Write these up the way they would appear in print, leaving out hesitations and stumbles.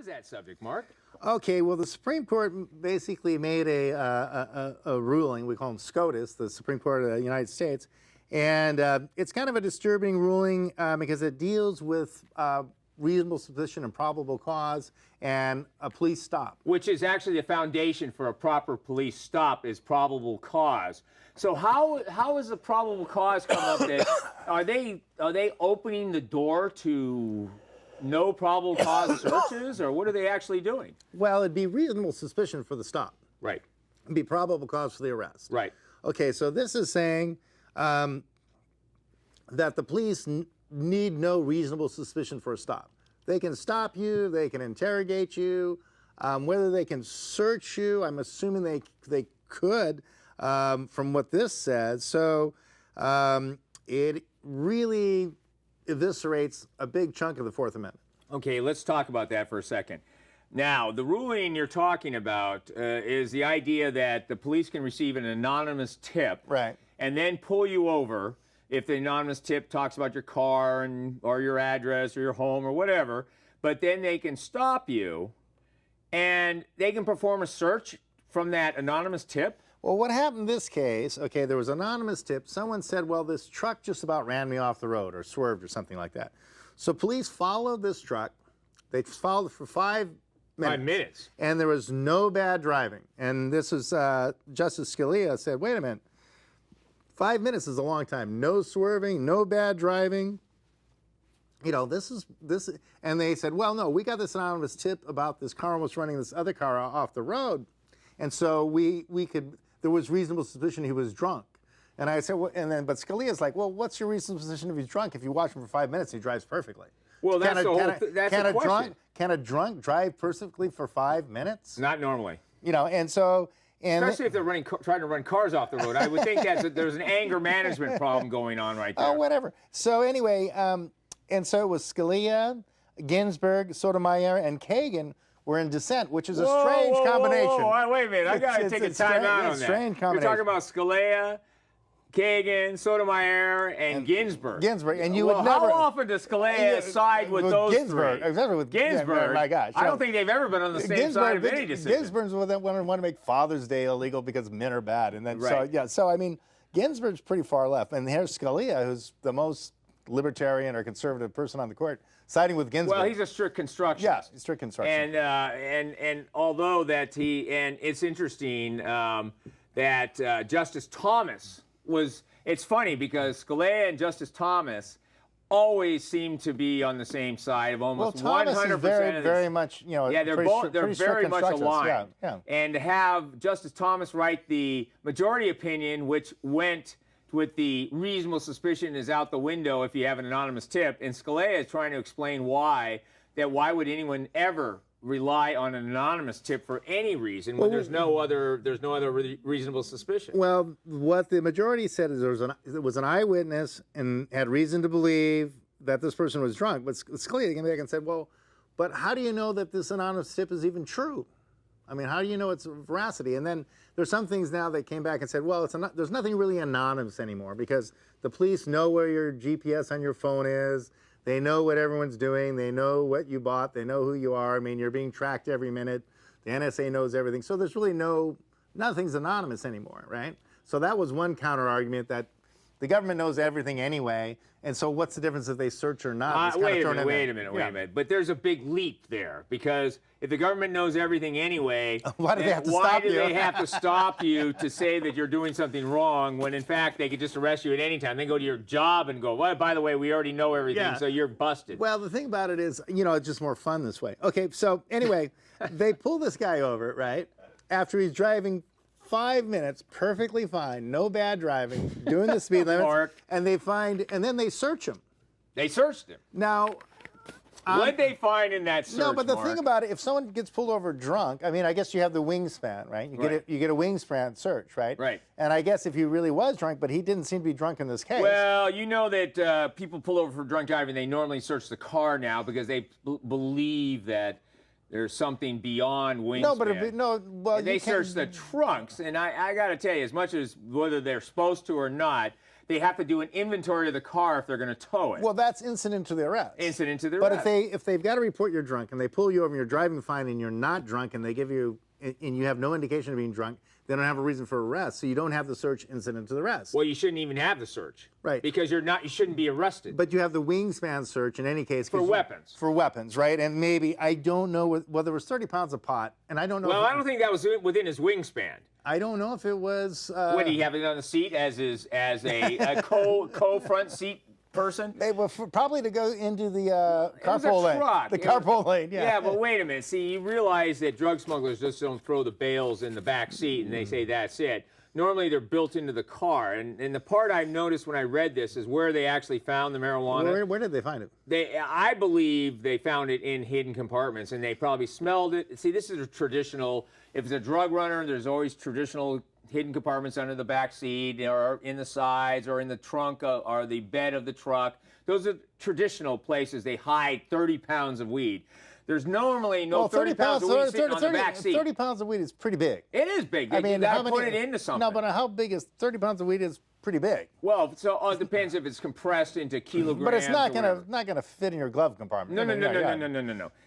is that subject, Mark? Okay, well, the Supreme Court basically made a ruling. We call them SCOTUS, the Supreme Court of the United States. And it's kind of a disturbing ruling because it deals with reasonable suspicion and probable cause and a police stop. Which is actually the foundation for a proper police stop is probable cause. So how is the probable cause come up that are they opening the door to no probable cause searches, or what are they actually doing? Well, it'd be reasonable suspicion for the stop. Right. It'd be probable cause for the arrest. Right. Okay, so this is saying that the police need no reasonable suspicion for a stop. They can stop you, they can interrogate you, whether they can search you, I'm assuming they could, from what this says. So it really eviscerates a big chunk of the Fourth Amendment. Okay, let's talk about that for a second. Now, the ruling you're talking about is the idea that the police can receive an anonymous tip, right, and then pull you over if the anonymous tip talks about your car or your address or your home or whatever, but then they can stop you and they can perform a search from that anonymous tip. Well, what happened in this case, okay, there was an anonymous tip. Someone said, well, this truck just about ran me off the road or swerved or something like that. So police followed this truck. They followed it for 5 minutes. 5 minutes. And there was no bad driving. And this is Justice Scalia said, wait a minute, 5 minutes is a long time. No swerving, no bad driving. You know, this is, and they said, well, no, we got this anonymous tip about this car almost running this other car off the road. And so there was reasonable suspicion he was drunk. And I said, well, but Scalia's like, well, what's your reasonable suspicion if he's drunk? If you watch him for 5 minutes, he drives perfectly. Well, that's the question. Can a drunk drive perfectly for 5 minutes? Not normally. You know, and so... Especially if they're trying to run cars off the road. I would think there's an anger management problem going on right there. Oh, whatever. So anyway, and so it was Scalia, Ginsburg, Sotomayor, and Kagan were in dissent, which is a strange combination. Whoa, wait a minute. I got to take a time out on that. Strange combination. You're talking about Scalia, Kagan, Sotomayor, and Ginsburg. Ginsburg, and you would never... How often does Scalia side with those Ginsburg, three? Exactly, with Ginsburg. My gosh. I don't think they've ever been on the same side of any decision. Ginsburg's want to make Father's Day illegal because men are bad. And then, right. so I mean, Ginsburg's pretty far left. And here's Scalia, who's the most libertarian or conservative person on the court, siding with Ginsburg. Well, he's a strict constructionist. Yeah, strict constructionist. And although that and it's interesting that Justice Thomas was... It's funny because Scalia and Justice Thomas always seem to be on the same side of almost 100% Thomas is very much, you know, yeah, they're very much aligned. Yeah. And to have Justice Thomas write the majority opinion, which went with the reasonable suspicion is out the window if you have an anonymous tip, and Scalia is trying to explain why would anyone ever rely on an anonymous tip for any reason when there's no other reasonable suspicion. Well, what the majority said is there was an eyewitness and had reason to believe that this person was drunk. But Scalia came back and said, well, but how do you know that this anonymous tip is even true? I mean, how do you know its veracity? And then there's some things now that came back and said, well, there's nothing really anonymous anymore because the police know where your GPS on your phone is. They know what everyone's doing. They know what you bought. They know who you are. I mean, you're being tracked every minute. The NSA knows everything. So there's really nothing's anonymous anymore, right? So that was one counter argument that the government knows everything anyway. And so what's the difference if they search or not? Wait a minute. But there's a big leap there because if the government knows everything anyway, why do they have to stop you to say that you're doing something wrong when in fact they could just arrest you at any time? They go to your job and go, well, by the way, we already know everything, so you're busted. Well, the thing about it is, you know, it's just more fun this way. Okay, so anyway, they pull this guy over, right, after he's driving 5 minutes, perfectly fine, no bad driving, doing the speed limit, and then they search him. They searched him. Now, what did they find in that search? No, but the thing about it, if someone gets pulled over drunk, I mean, I guess you have the wingspan, right? You get a wingspan search, right? Right. And I guess if he really was drunk, but he didn't seem to be drunk in this case. Well, you know that people pull over for drunk driving, they normally search the car now because they believe that there's something beyond wingspan. Well, they search the trunks, and I got to tell you, as much as whether they're supposed to or not, they have to do an inventory of the car if they're going to tow it. Well, that's incident to the arrest. Incident to the But arrest. if they've got to report you're drunk and they pull you over and you're driving fine and you're not drunk and they give you and you have no indication of being drunk, they don't have a reason for arrest, so you don't have the search incident to the arrest. Well, you shouldn't even have the search. Right. Because you shouldn't be arrested. But you have the wingspan search in any case. For weapons. For weapons, right? And maybe, I don't know, well, there was 30 pounds of pot, and I don't know. Well, I don't think that was within his wingspan. I don't know if it was. What, do you have it on the seat as a co-front seat person? They were probably to go into the carpool lane. Truck. The carpool lane, yeah. Yeah, but wait a minute. See, you realize that drug smugglers just don't throw the bales in the back seat and they say that's it. Normally, they're built into the car. And the part I noticed when I read this is where they actually found the marijuana. Where did they find it? I believe they found it in hidden compartments, and they probably smelled it. See, this is a traditional. If it's a drug runner, there's always traditional hidden compartments under the back seat, or in the sides, or in the trunk, or the bed of the truck. Those are traditional places they hide 30 pounds of weed. There's normally no 30 pounds of weed sitting on the back seat. 30 pounds of weed is pretty big. It is big. I mean, you got to put it into something. No, but how big is 30 pounds of weed is pretty big. Well, so it depends if it's compressed into kilograms. But it's not gonna fit in your glove compartment. No.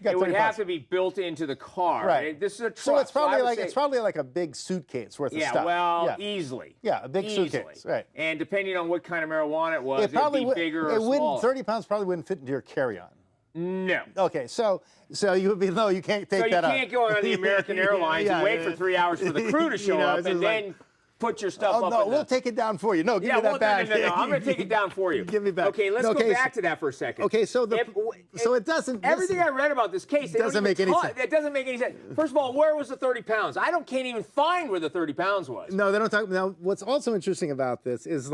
It would have to be built into the car. Right. This is a truck. So it's probably like a big suitcase worth of stuff. Well, easily. Yeah, a big suitcase. Right. And depending on what kind of marijuana it was, it'd be bigger or smaller. 30 pounds probably wouldn't fit into your carry-on. No. Okay, so you would be you can't take that out. So you can't go on the American Airlines and wait for 3 hours for the crew to show up and then put your stuff up. Oh, no, we'll take it down for you. No, give me that back. No, I'm going to take it down for you. Give me back. Okay, let's go back to that for a second. Okay, so it doesn't. Everything I read about this case, doesn't make any sense. It doesn't make any sense. First of all, where was the 30 pounds? Can't even find where the 30 pounds was. No, they don't talk. Now, what's also interesting about this is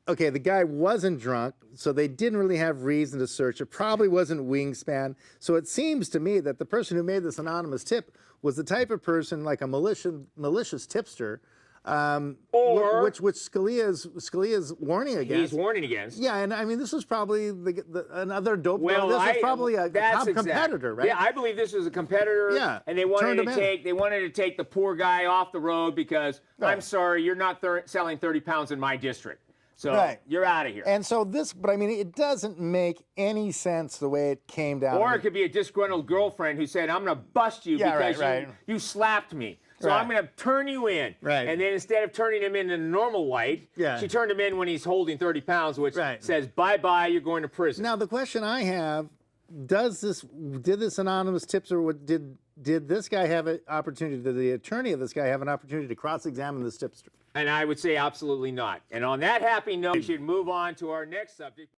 okay, the guy wasn't drunk, so they didn't really have reason to search. It probably wasn't wingspan. So it seems to me that the person who made this anonymous tip was the type of person like a malicious tipster, or which Scalia's warning against. He's warning against. Yeah, and I mean this was probably another dope. Well, this was probably a competitor, right? Yeah, I believe this was a competitor. Yeah, and they wanted to take the poor guy off the road because I'm sorry, you're not selling 30 pounds in my district. So you're out of here. And so but I mean, it doesn't make any sense the way it came down. Or it could be a disgruntled girlfriend who said, I'm going to bust you because you slapped me. So I'm going to turn you in. Right. And then instead of turning him in the normal light, she turned him in when he's holding 30 pounds, which says, bye-bye, you're going to prison. Now, the question I have, did this anonymous tipster, did this guy have an opportunity, did the attorney of this guy have an opportunity to cross-examine this tipster? And I would say absolutely not. And on that happy note, we should move on to our next subject.